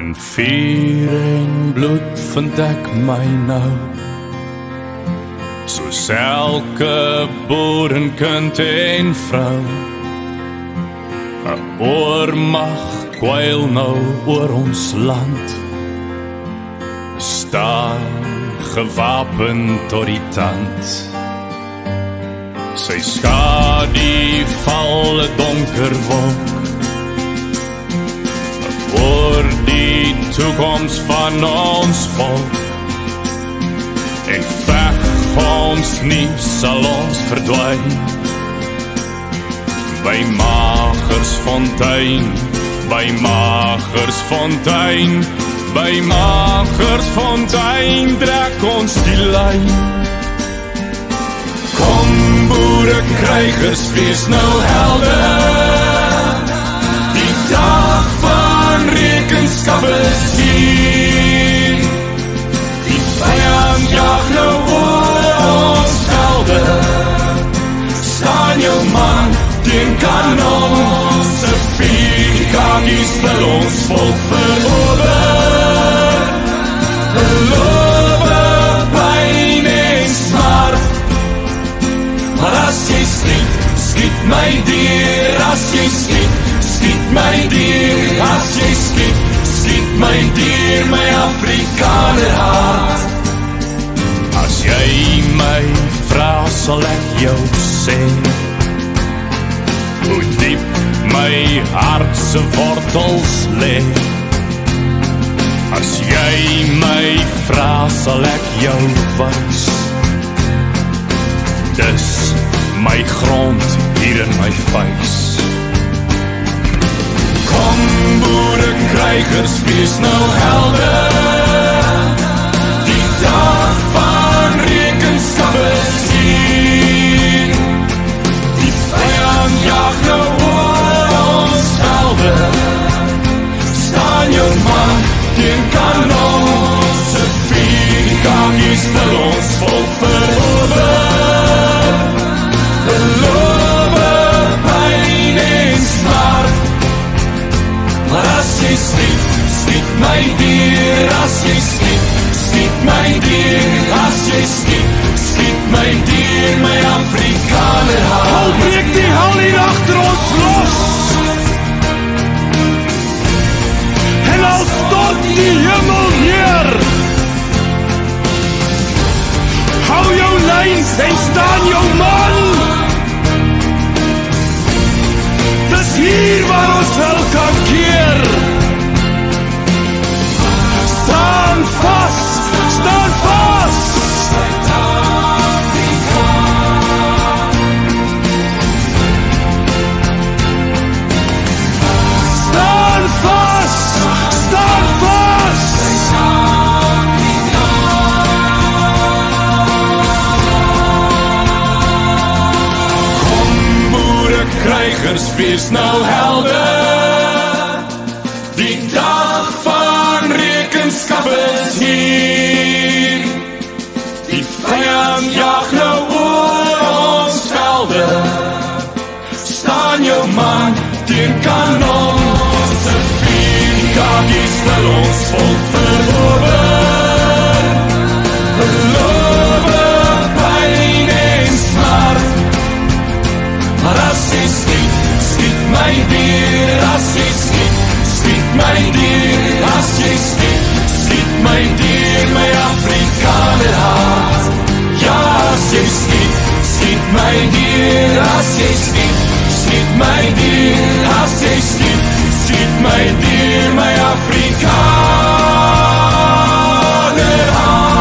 In vuur en bloed vind ek my nou, soos elke boerenkind en vrou. 'n oormag kwyl nou oor ons land, staan gewapen tot die tand. Sy skadu val 'n donker wolk oor die toekoms van ons volk. En veg ons nie sal ons verdwyn by Magersfontein, by Magersfontein, by Magersfontein trek ons die lyn. Kom boere krygers, wees nou helder, die dag van rekenskap is hier. Die vyand jag nou oor ons velde, staan jou man teen kanon, se vier kakies vir ons volk verower. Belowe pyn en smart, maar as jy skiet, skiet my dier. As jy skiet, skiet my dier. As jy skiet, skiet my dier, my Afrikaner hart. As jy my vra, sal ek jou sê hoe diep my hart se wortels lê. As jy my vra, sal ek jou wys. Dis my grond hier in my vuis. Kom boere krygers, wees nou helder, die dag van rekenskap is hier. Die vyand jag nou oor ons velde, staan jou man teen kanon, se vier kakies vir ons volk verower. Belowe pyn en smart, maar as jy skiet, skiet my dier. As jy skiet, skiet my dier. As jy skiet, skiet my dier, my Afrikaner hart. Al breek die hel hier agter ons los, en al stort die hemel neer, hou jou lyn en staan jou man. Dis hier waar ons wel kan keer. Staan vas, staan vas. Staan vas, staan vas. Kom boere krygers, wees nou helder, die dag van rekenskap is hier. Die vyand jag nou oor ons velde, staan jou man teen kanon, se vier kakies vir ons volk verower. Belowe pyn en smart, maar as jy skiet, skiet my dier. As jy skiet, skiet my dier. As jy skiet, skiet my dier, my Afrikaner hart. Ja, as jy skiet, skiet my dier. As jy skiet, skiet my dier. As jy skiet, skiet my dier, my Afrikaner hart.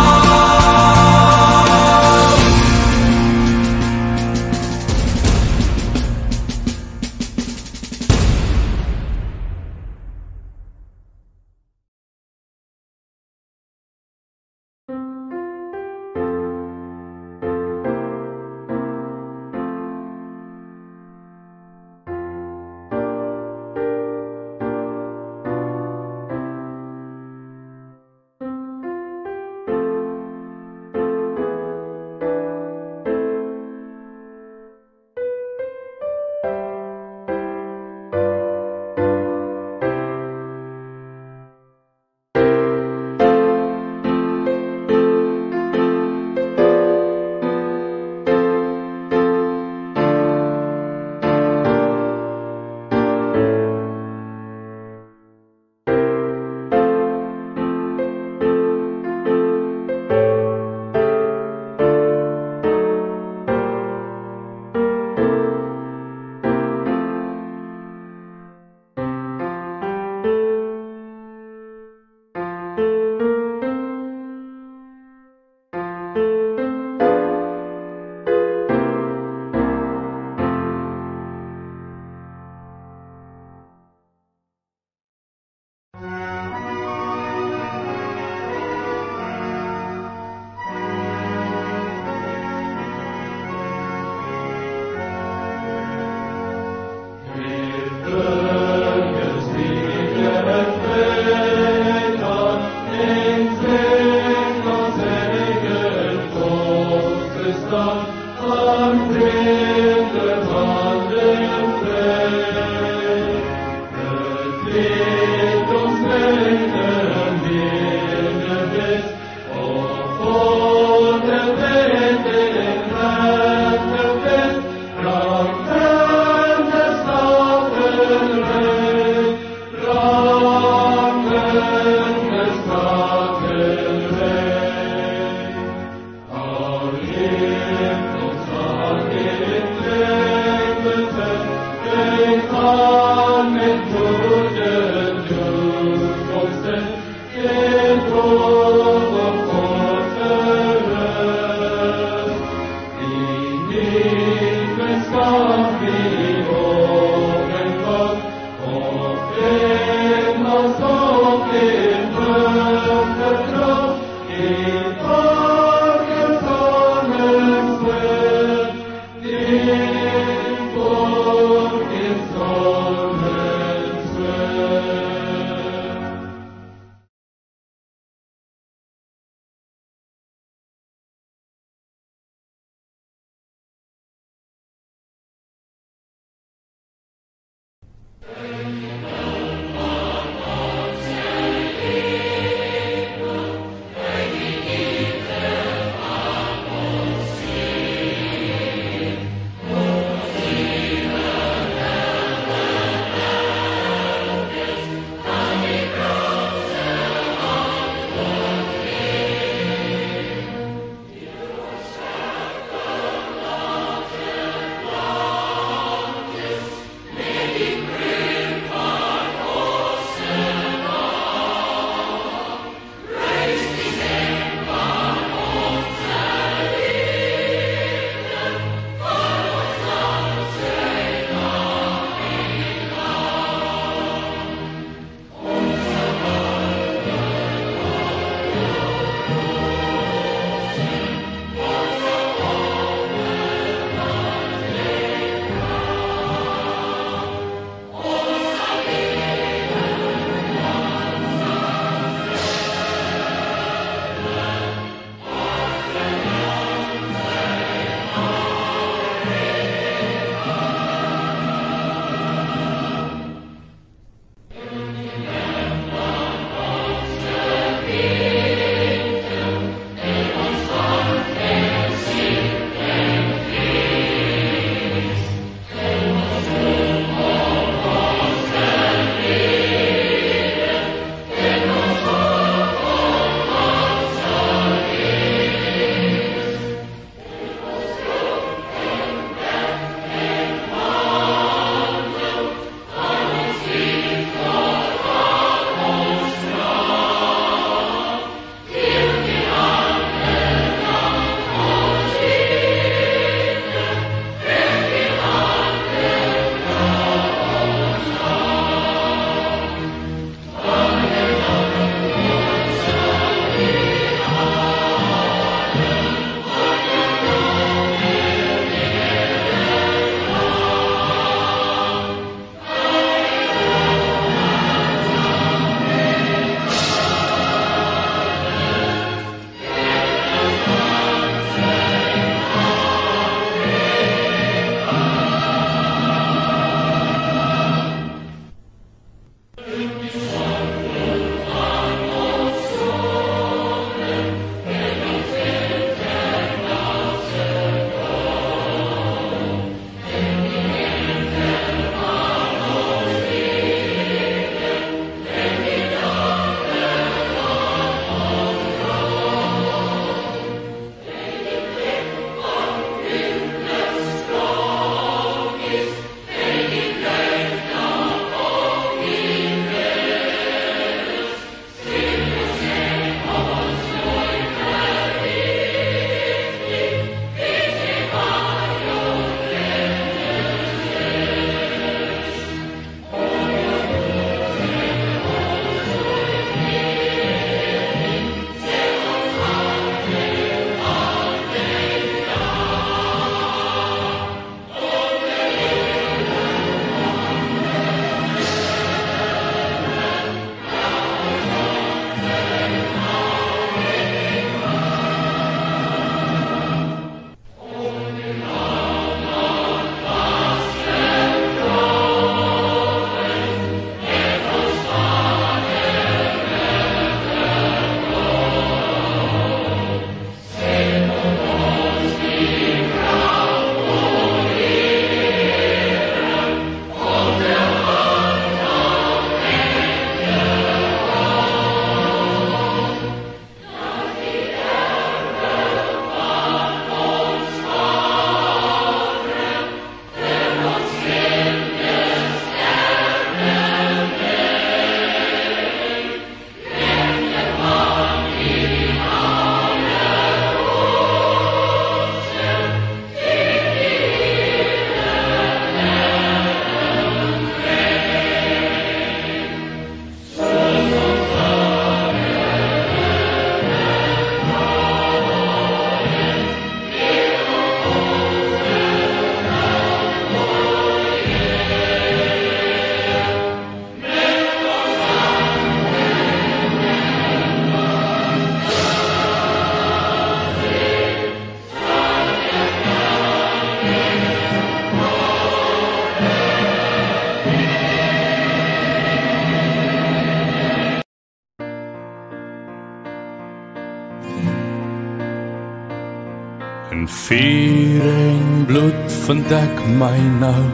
In vuur en bloed vind ek my nou,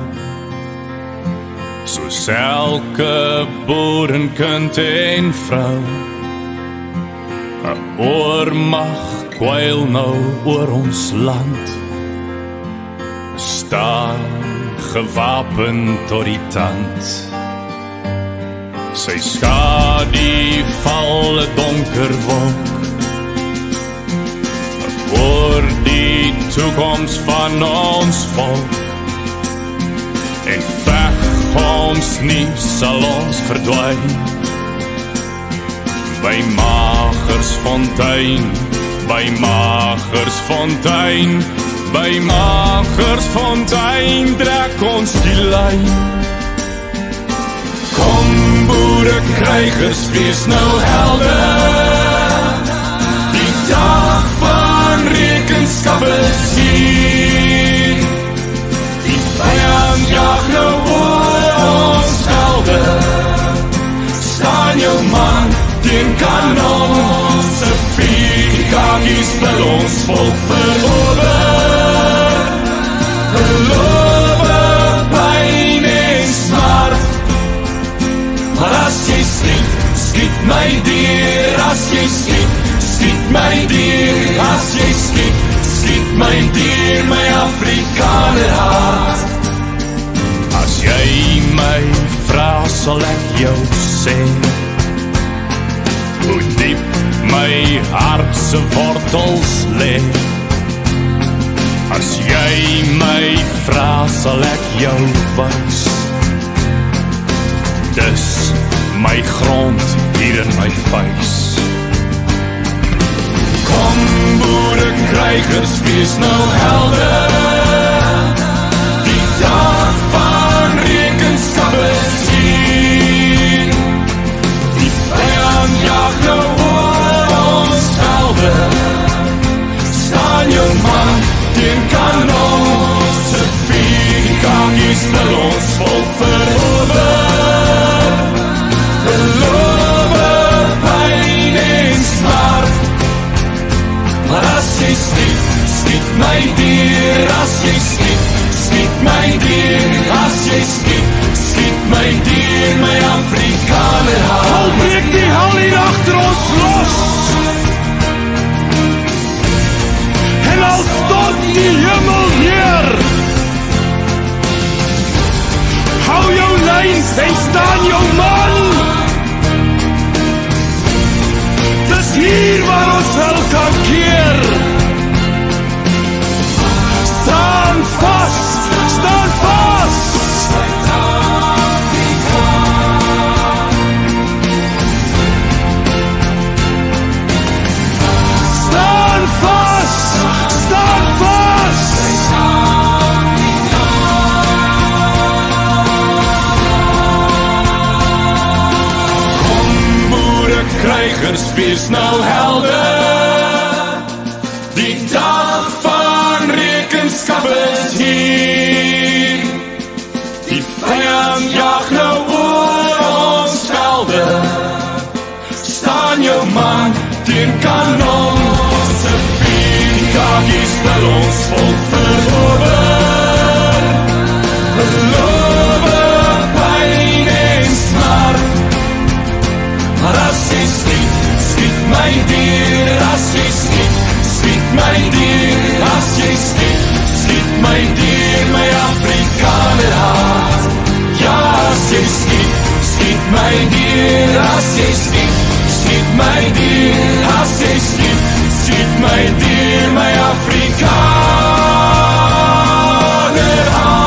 soos elke boerenkind en vrou. 'n oormag kwyl nou oor ons land, staan gewapen tot die tand. Sy skadu val 'n donker wolk oor die toekoms van ons volk, en veg ons nie sal ons verdwyn by Magersfontein, by Magersfontein, by Magersfontein trek ons die lyn. Kom boere krygers, wees nou helder, die dag van rekenskap is hier. Die vyand jag nou oor ons velde, staan jou man teen kanon, se vierkakies wil ons volk verower. Gelowe, pyn en smart, maar as jy skiet, skiet my dier. As jy skiet, skiet my dier. As jy skiet, skiet my dier, my Afrikaner hart. As jy my vra, sal ek jou sê hoe diep my hart se wortels lê. As jy my vra, sal ek jou wys, dis my grond hier in my vuis. Kom boere krygers, wees nou helder, die dag van rekenskap is hier. Die vyand jag nou oor ons velde, staan jou man teen kanon, se vierkakies wil ons volk verower. Gelowe, pyn en smart, maar as jy skiet, skiet my dier. staan jong man. Dis hier waar ons wel kan keer. Staan vas, staan vas. Staan vas, staan vas. Kom boere krygers, wees nou helde. Die dag van rekenskap is hier. Die vyand jag nou oor ons velde. Staan jou man teen kanon. Se vierkakies wil ons volk verower. Belowe pyn en smart. Maar as jy skiet, skiet my dier. As jy skiet, skiet my dier. As jy skiet, skiet my dier. My Afrikaner hart. Ja, as jy skiet, skiet my dier. As jy skiet, skiet my dier. As jy skiet, skiet my dier. My Afrikaner hart.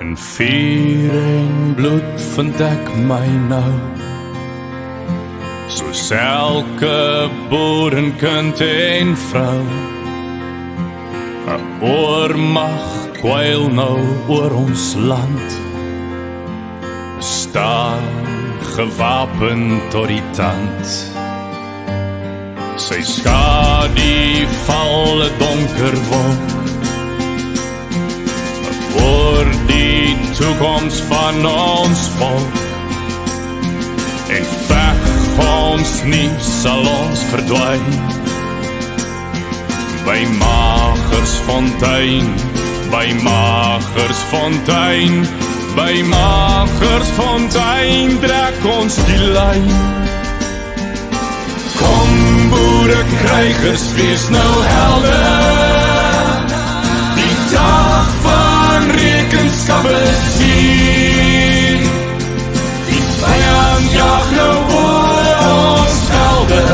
In vuur en bloed vind ek my nou, soos elke boerenkind en vrou. 'n oormag kwyl nou oor ons land, staan gewapen tot die tand. Sy skadu val 'n donker wolk oor die toekoms van ons volk. En veg ons nie sal ons verdwyn by Magersfontein, by Magersfontein, by Magersfontein trek ons die lyn. Kom boere krygers, wees nou helder, die dag van rekenskap is hier. Die vyand jag nou oor ons velde,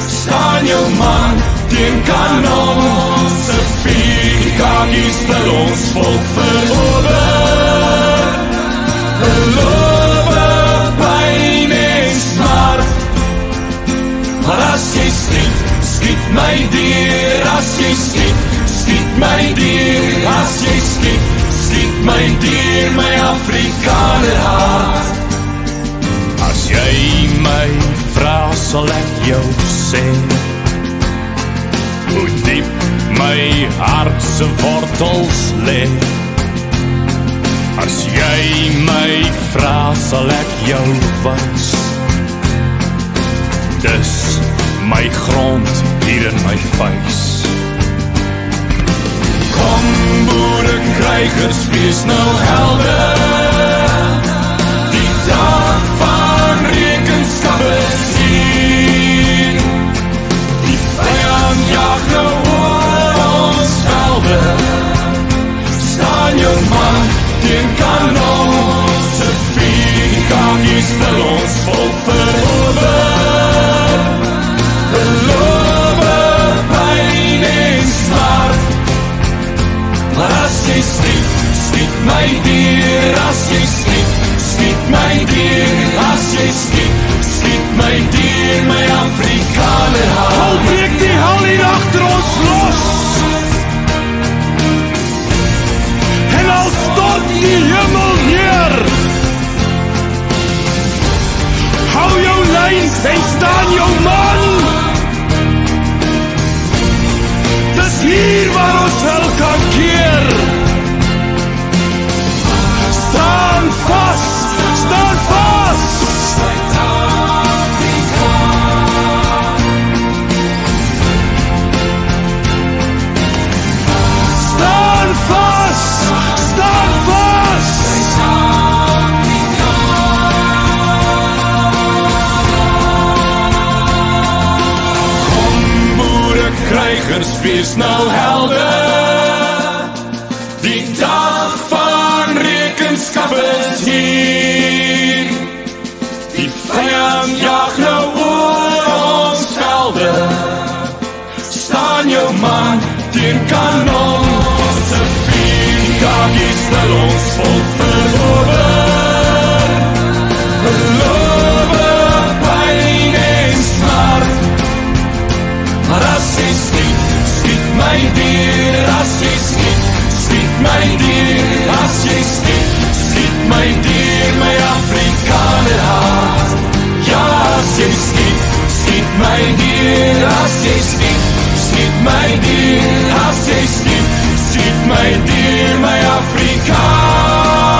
staan jou man teen kanon, se vier kakies vir ons volk verower. Beloof pyn en smart, maar as jy skiet, skiet my dier. As jy skiet, skiet my dier. As jy skiet, skiet my dier, my Afrikaner hart. As jy my vra, sal ek jou sê hoe diep my hart se wortels lê. As jy my vra, sal ek jou wys, dis my grond hier in my vuis. Kom boere krygers, wees nou helder, die dag van rekenskap is hier. Die vyand jag nou oor ons velde, staan jou man teen kanon, se vier kakies vir ons volk verower. Beloof pyn en smart, maar as jy skiet, skiet my dier. As jy skiet, skiet my dier. As jy skiet, skiet my dier, my Afrikaner hart. Al breek die hel hier agter ons los, en al stort die hemel neer, hou jou lyn en staan jou man. Dis hier waar ons wel kan keer. Staan vas, staan vas. kinders, wees nou helder. Die dag van rekenskap is hier. Die vyand jag nou oor ons velde. Staan jou man teen kanon. Se vriend, kakie stel ons volk verower. Belowe pyn en smart. Maar as jy skiet, skiet my dier. As jy skiet, skiet my dier. As jy skiet, skiet my dier. My Afrikaner hart. Ja, as jy skiet, skiet my dier. As jy skiet, skiet my dier. As jy skiet, skiet my dier. My Afrikaner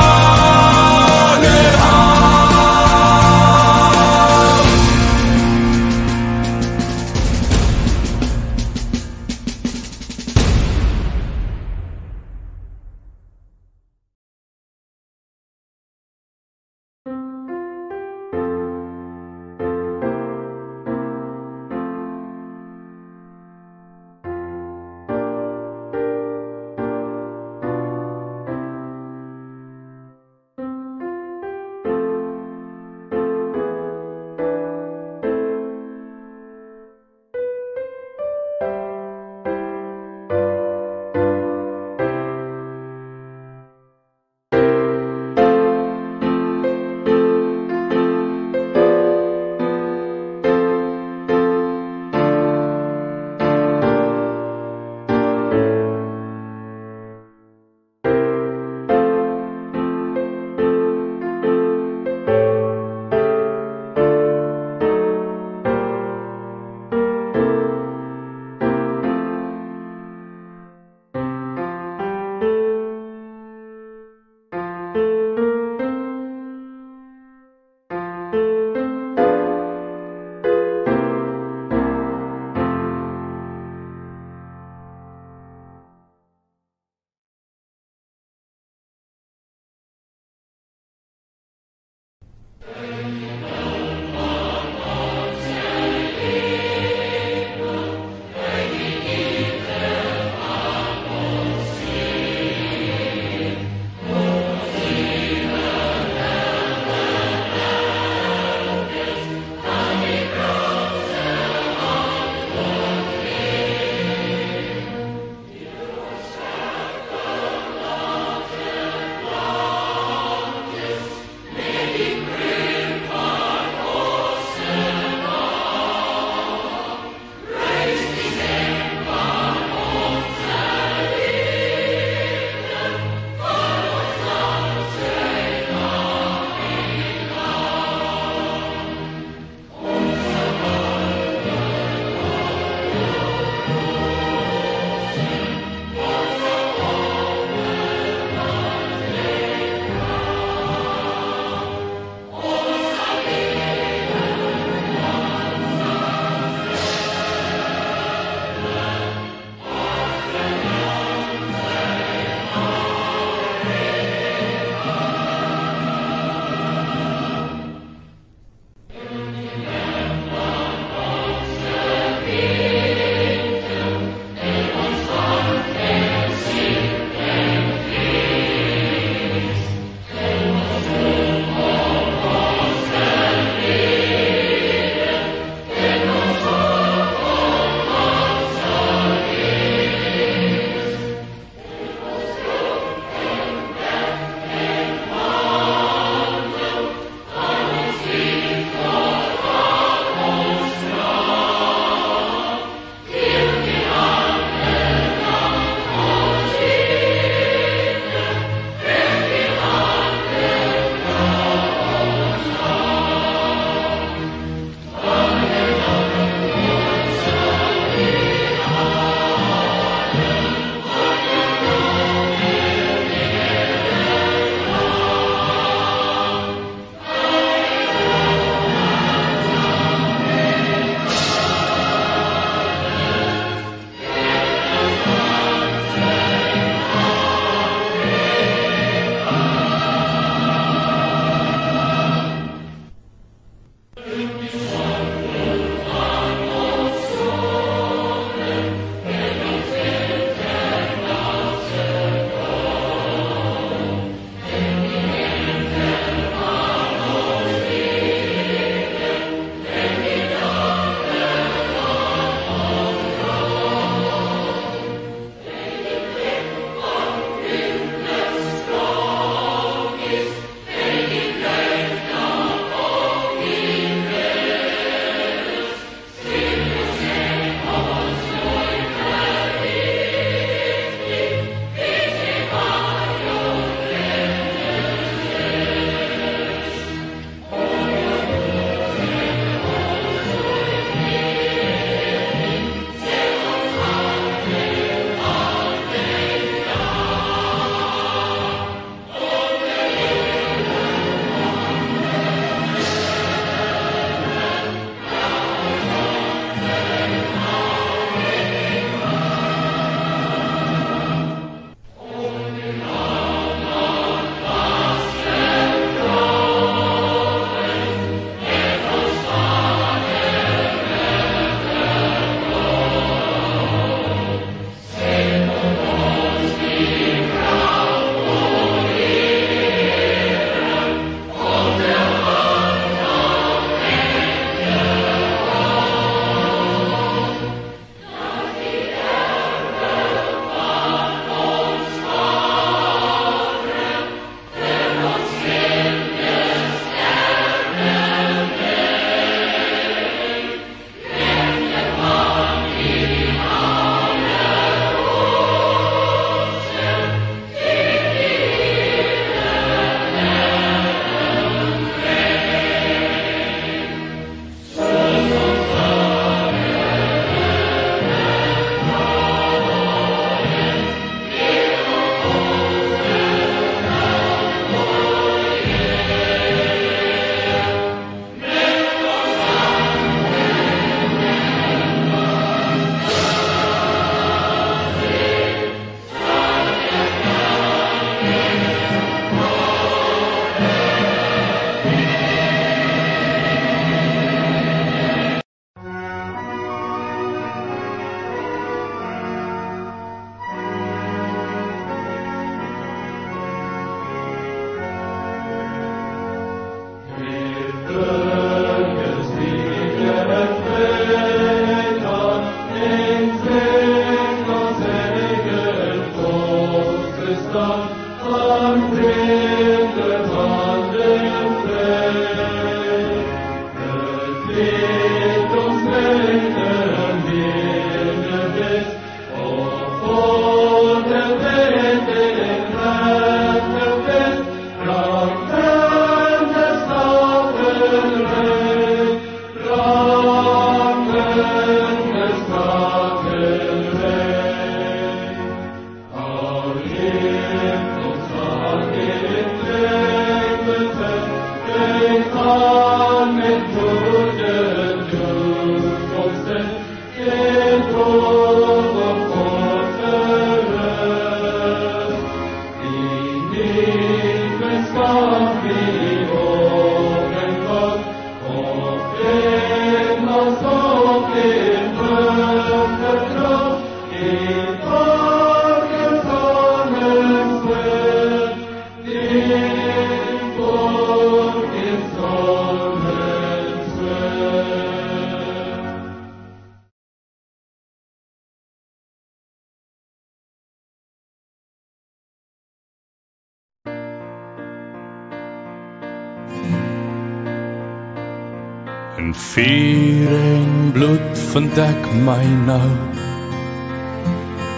In vuur en bloed vind ek my nou,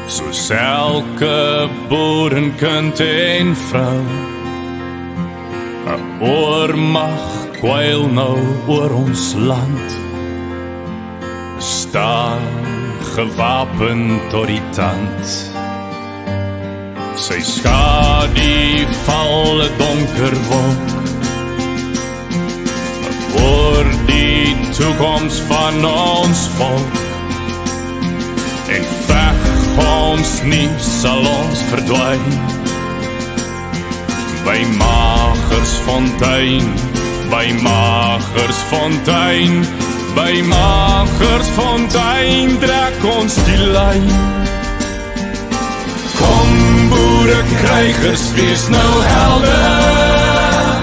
soos elke boerenkind en vrou. 'n oormag kwyl nou oor ons land, staan gewapen tot die tand. Sy skadu val 'n donker wolk oor die toekoms van ons volk. En veg ons nie sal ons verdwyn by Magersfontein, by Magersfontein, by Magersfontein trek ons die lyn. Kom boere krygers, wees nou helder,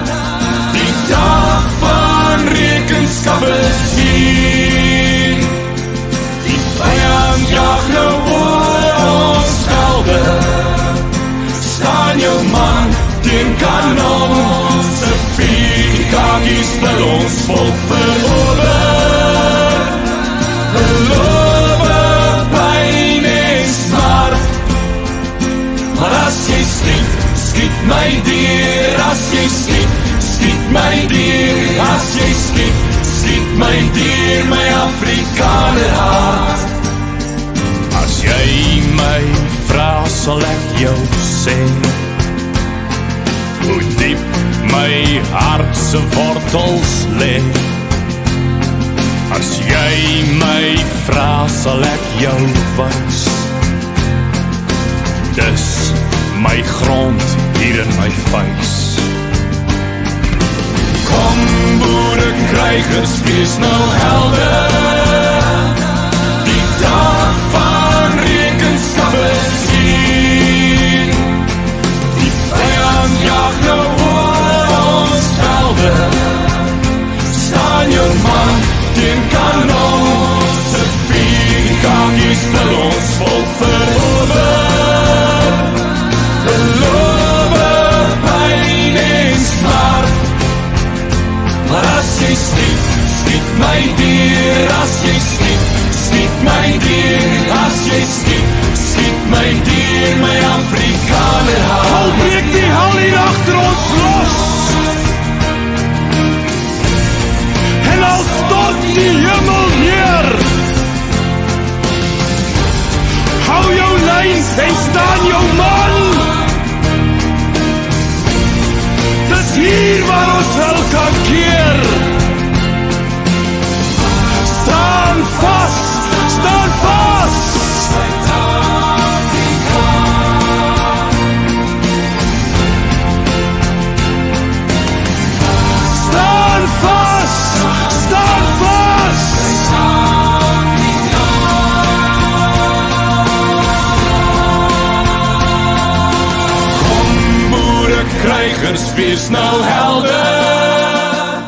die dag van rekenskap is hier. Die vyand jag nou oor ons skelde, staan jou man teen kanon, se vierkakies vir ons volk verower. Belowe pyn en smart, maar as jy skiet, skiet my dier. As jy skiet, skiet my dier. As jy skiet, skiet my dier, my Afrikaner hart. As jy my vra, sal ek jou sê hoe diep my hart se wortels lê. As jy my vra, sal ek jou wys. Dis my grond hier in my vuis. Kom boere krygers, wees nou helder, die dag van rekenskap is hier. Die vyand jag nou oor ons velde, staan jou man teen kanon, se vierkakies vir ons volk verower. Belowe pyn en smart, maar as jy skiet, skiet my dier. As jy skiet, skiet my dier. As jy skiet, skiet my dier, my Afrikaner hart. Al breek die hal hier agter ons los, en al stort die hemel neer, hou jou lyn en staan jou man. Dis hier waar ons wel kan keer. Staan vas, staan vas. Staan vas, staan vas. Kom boere krygers, wees nou helder,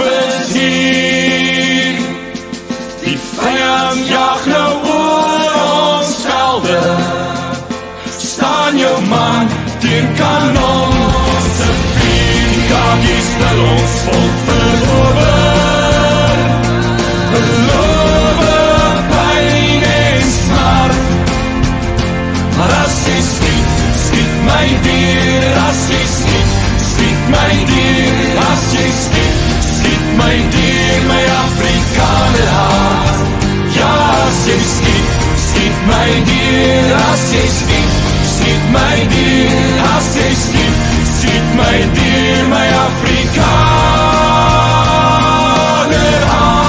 is hier. Die vijand jaag nou oor ons velde. Staan jou man teen kanon. Se vierkakies wil ons volk verower. Belowe pijn en smart. Maar as jy skiet, skiet my dier. As jy skiet, skiet my dier. As jy skiet, skiet my dier. My Afrikaner hart. Ja, as jy skiet, skiet my dier. As jy skiet, skiet my dier. As jy skiet, skiet my dier. My Afrikaner hart.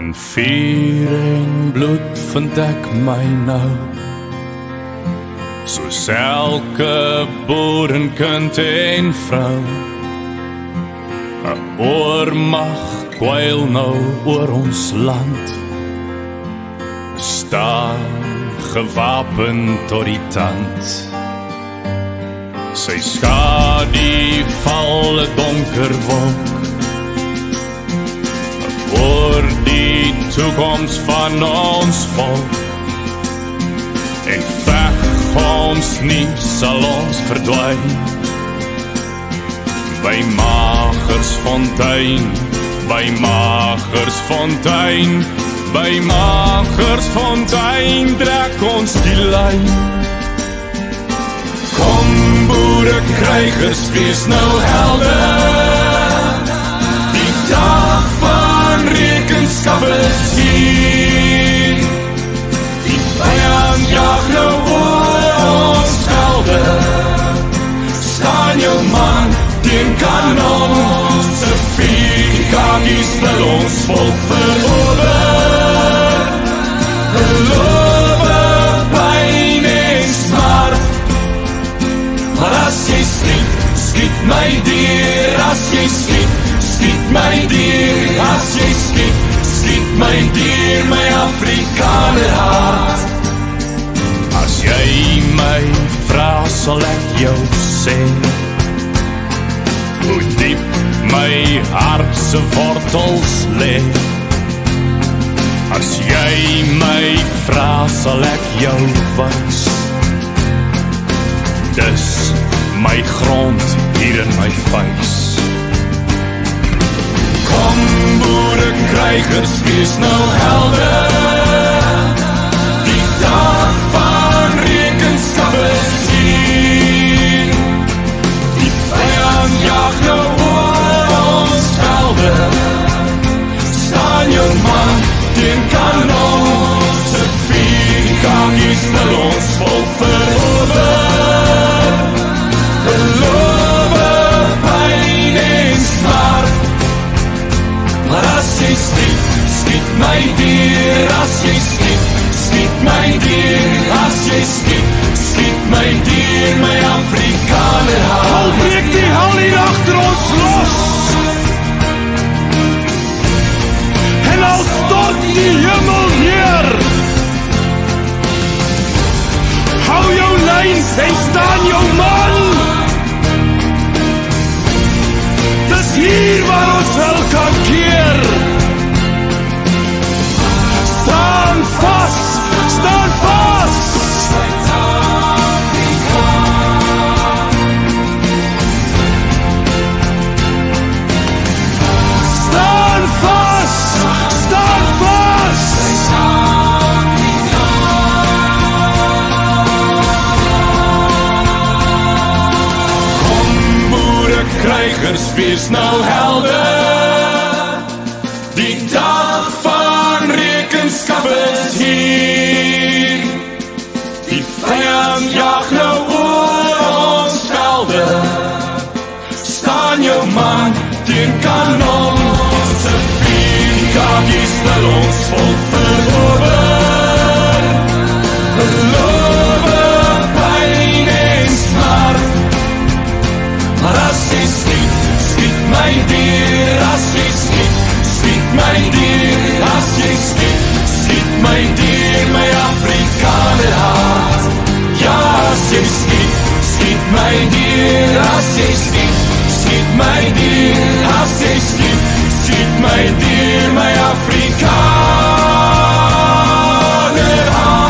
In vuur en bloed vind ek my nou, soos elke boerenkind en vrou. 'n oormag kwyl nou oor ons land, staan gewapen tot die tand. Sy skadu val 'n donker wolk oor die toekoms van ons volk, en veg ons nie sal ons verdwyn by Magersfontein, by Magersfontein, by Magersfontein trek ons die lyn. Kom boere krygers, wees nou helder, die dag van rekenskap is hier. Die vyand jag nou oor ons skelde, staan jou man teen kanon, se vier kakies wil ons volk verower. Gelowe, pyn en smart, maar as jy skiet, skiet my dier, as jy skiet, skiet my dier, as jy skiet, skiet my dier, my Afrikaner hart. As jy my vra, sal ek jou sê, hoe diep my hart se wortels lê. As jy my vra, sal ek jou wys, dis my grond hier in my vuis. Kom boere krygers, wees nou helder, die dag van rekenskap is hier. Die vyand jag nou oor ons skelde, staan jou man teen kanon, se vier kakies wil ons volk verower. Gelowe, pyn en smart, maar as jy skiet, skiet my dier, as jy skiet, skiet my dier, as jy skiet, skiet my dier, my Afrikaner hart. Al breek die hel hier agter ons los, en al stort die hemel neer, hou jou lyn en staan jou man. Dis hier waar ons wel kan keer. Staan vas, staan vas. Staan vas, staan vas. Kom boere krygers, wees nou helder, die dag van rekenskap is hier. Die vyand jag nou oor ons skelde, staan jou man teen kanon, se vier kakies wil ons volk verower. Belowe pyn en smart, maar as jy skiet, skiet my dier, as jy skiet, skiet my dier, as jy skiet, skiet my dier, my Afrikaner hart. Ja, as jy skiet, skiet my dier, as jy skiet, skiet my dier, as jy skiet, skiet my dier, my Afrikaner hart.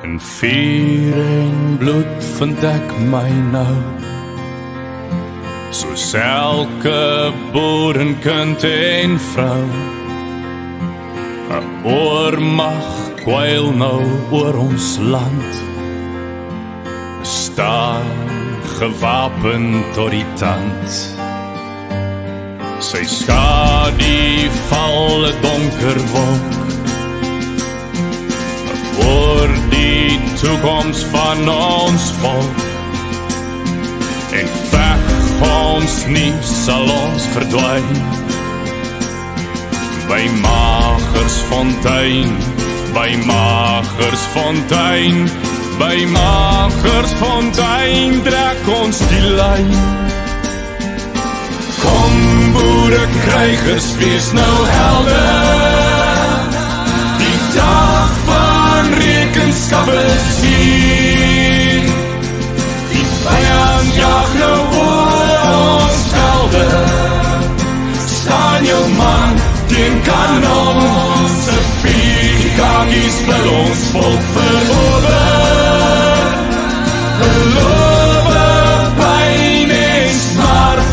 In vuur en bloed vind ek my nou, soos elke boerenkind en vrou. 'n Oormag kwyl nou oor ons land, staan gewapen tot die tand. Sy skadu val 'n donker wolk oor die toekoms van ons volk. En veg ons nie sal ons verdwyn by Magersfontein, by Magersfontein, by Magersfontein trek ons die lyn. Kom boere krygers, wees nou helder, die dag van rekenskap is hier. Die vyand jag nou oor ons velde, staan jou man teen kanon, se vierkakies wil ons volk verower. Belowe pyn en smart,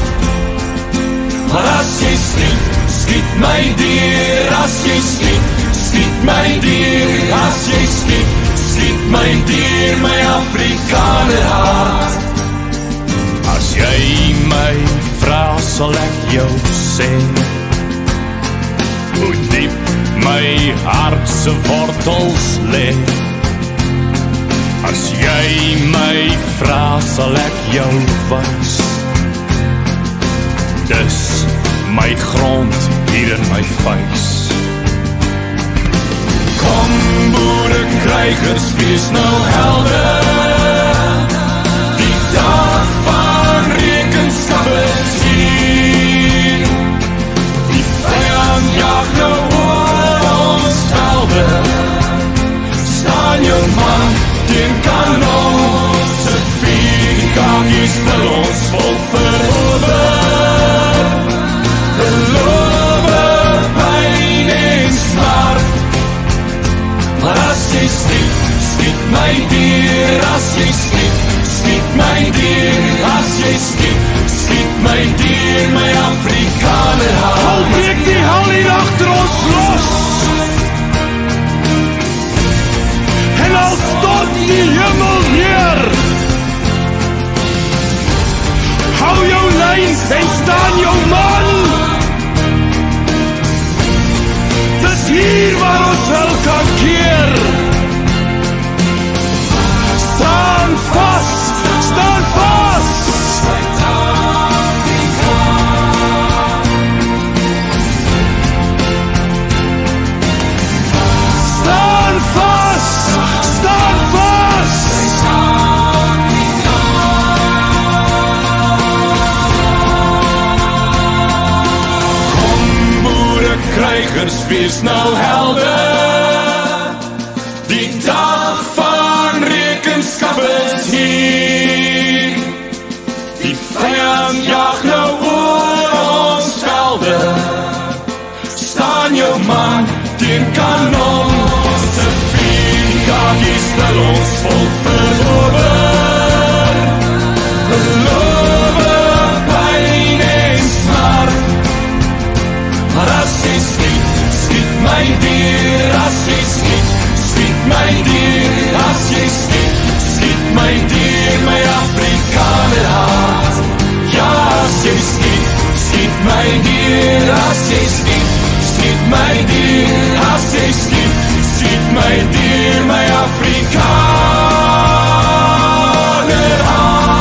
maar as jy skiet, skiet my dier. As jy skiet, skiet my dier. As jy skiet, skiet my dier, my Afrikaner hart. As jy my vra, sal ek jou sê hoe diep my hart se wortels lê. As jy my vra, sal ek jou wys. Dis my grond hier in my vuis. Kom boere krygers, wees nou helder, die dag van rekenskap is hier. Die vyand jag nou oor ons velde, staan jou man teen kanon, se vierkakies wil ons volk verower. Belowe pyn en smart, maar as jy skiet, skiet my dier. As jy skiet, skiet my dier. As jy skiet, skiet my dier, my Afrikaner hart. Hou breek die hal hier agter ons los, en al stort die hemel neer. Hou jou lyn en staan jou man. Dis hier waar ons wel kan keer. Staan vas, staan vas. Staan vas, staan vas. Kom boere krygers, wees nou helder, die dag van rekenskap is hier. Die vyand jag nou oor ons velde, staan jou man teen kanon, se vierkakies wil ons volk verower. Belowe pyn en smart, maar as jy skiet, skiet my dier. As jy skiet, skiet my dier. As jy skiet, skiet my dier, my Afrikaner hart. Ja, as jy skiet, skiet my dier. As jy skiet, skiet my dier. As jy skiet, skiet my dier, my Afrikaner hart.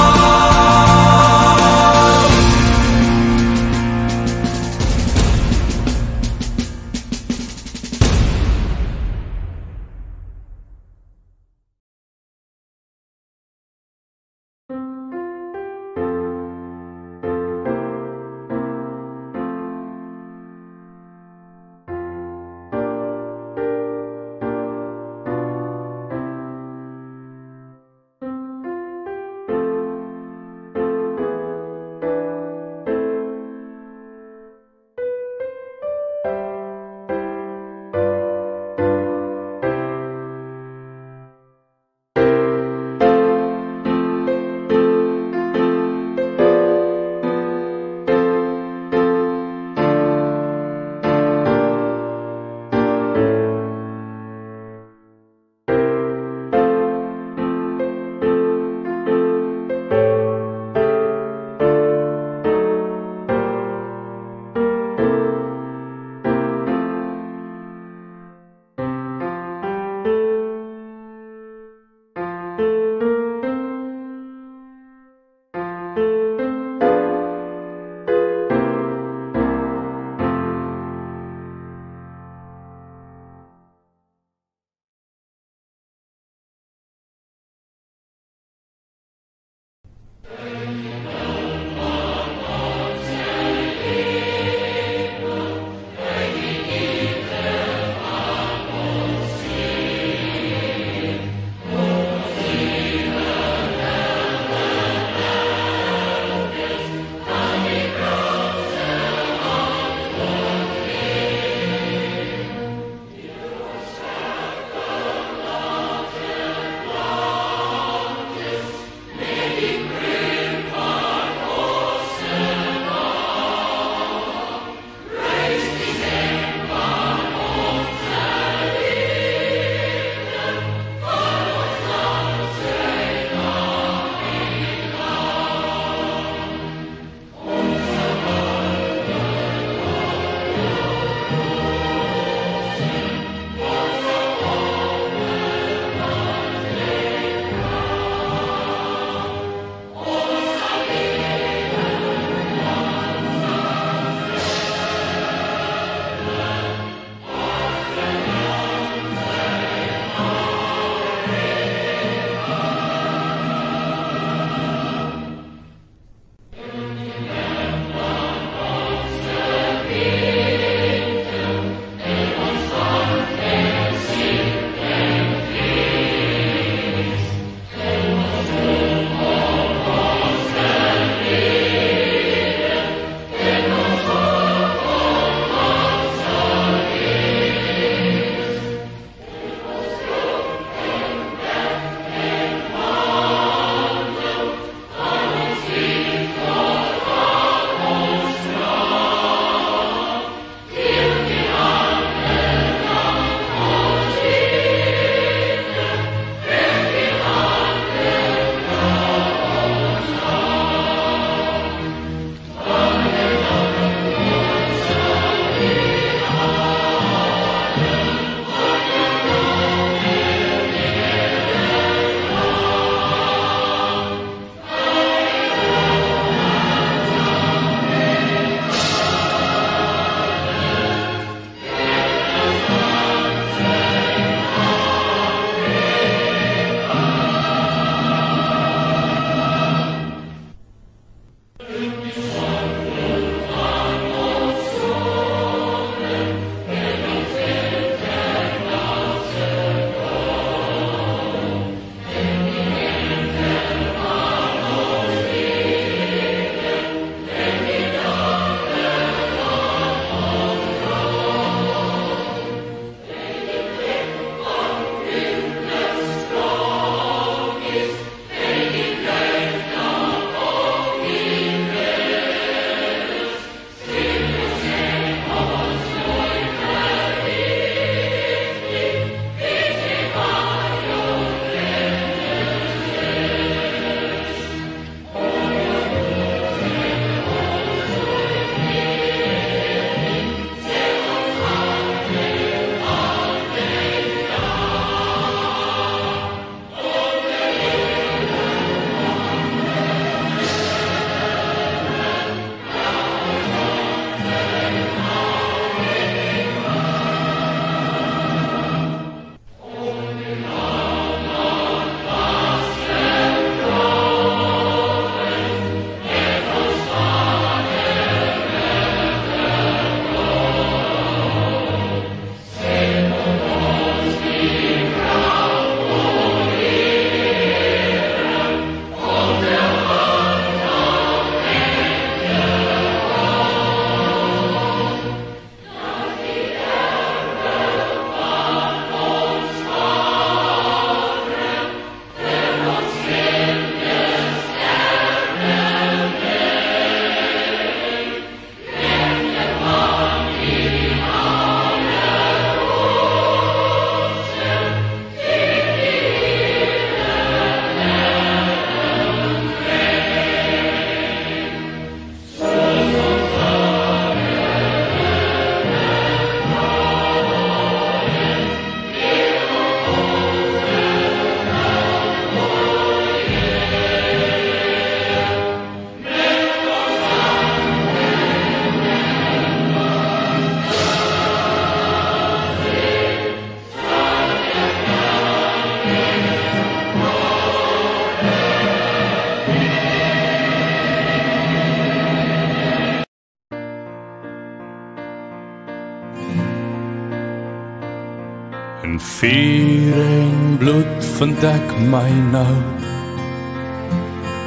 In vuur en bloed vind ek my nou,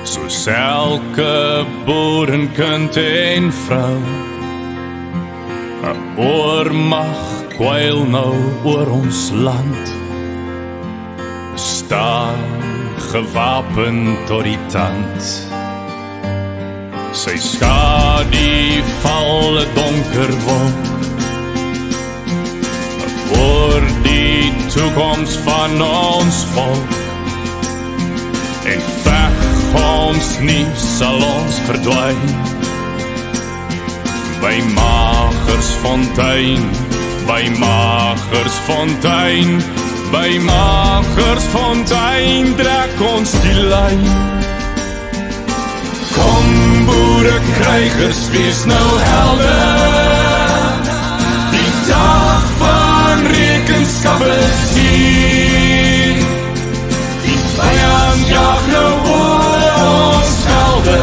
soos elke boerenkind en vrou. 'n oormag kwyl nou oor ons land, staan gewapen tot die tand. Sy skadu val 'n donker wolk oor die toekoms van ons volk, en veg ons nie sal ons verdwyn by Magersfontein, by Magersfontein, by Magersfontein trek ons die lyn. Kom boerekrygers, wees nou helder, die dag van rekenskap is hier. Die vyand jag nou oor ons velde,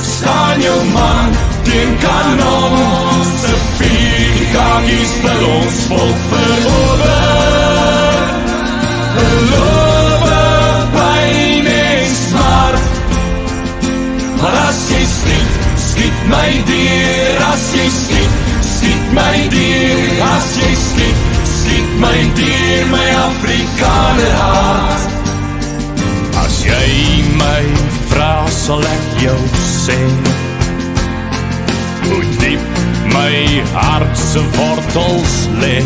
staan jou man teen kanon, se vier kakies vir ons volk verower. Belowe pyn en smart, maar as jy skiet, skiet my dier. As jy skiet, skiet my dier. As jy skiet, skiet my dier, my Afrikaner hart. As jy my vra, sal ek jou sê hoe diep my hart se wortels lê.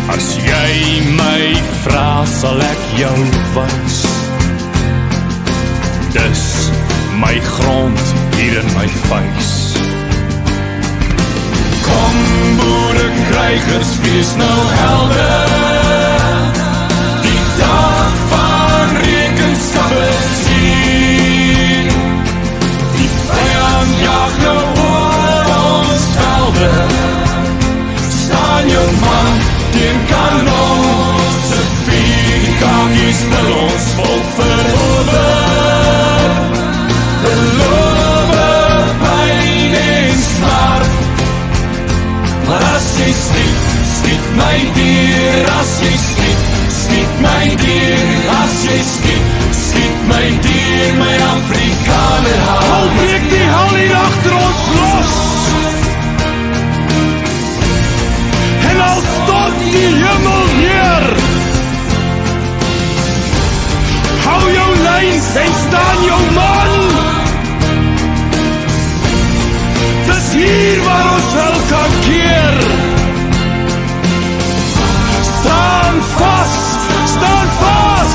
As jy my vra, sal ek jou wys. Dis my grond hier in my vuis. Kom boerekrygers, wees nou helder, die dag van rekenskap is hier. Die vyand jag nou oor ons velde, staan jou man teen kanon, se vier kakies vir ons volk verower. Belowe pyn en smart, maar as jy skiet, skiet my dier. As jy skiet, skiet my dier. As jy skiet, skiet my dier, my Afrikaner hart. Hou breek die hel hier agter ons los, en al stort die hemel neer. Hou jou lyn en staan jou man. Dis hier waar ons wel kan keer. Staan vas, staan vas.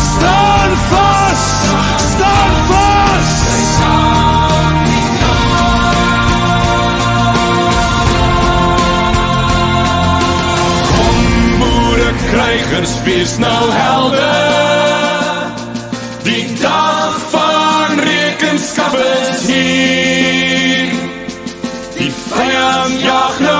Staan vas, staan vas. Kom boerekrygers, wees nou helder, die dag van rekenskap is hier. Die vyand jag nou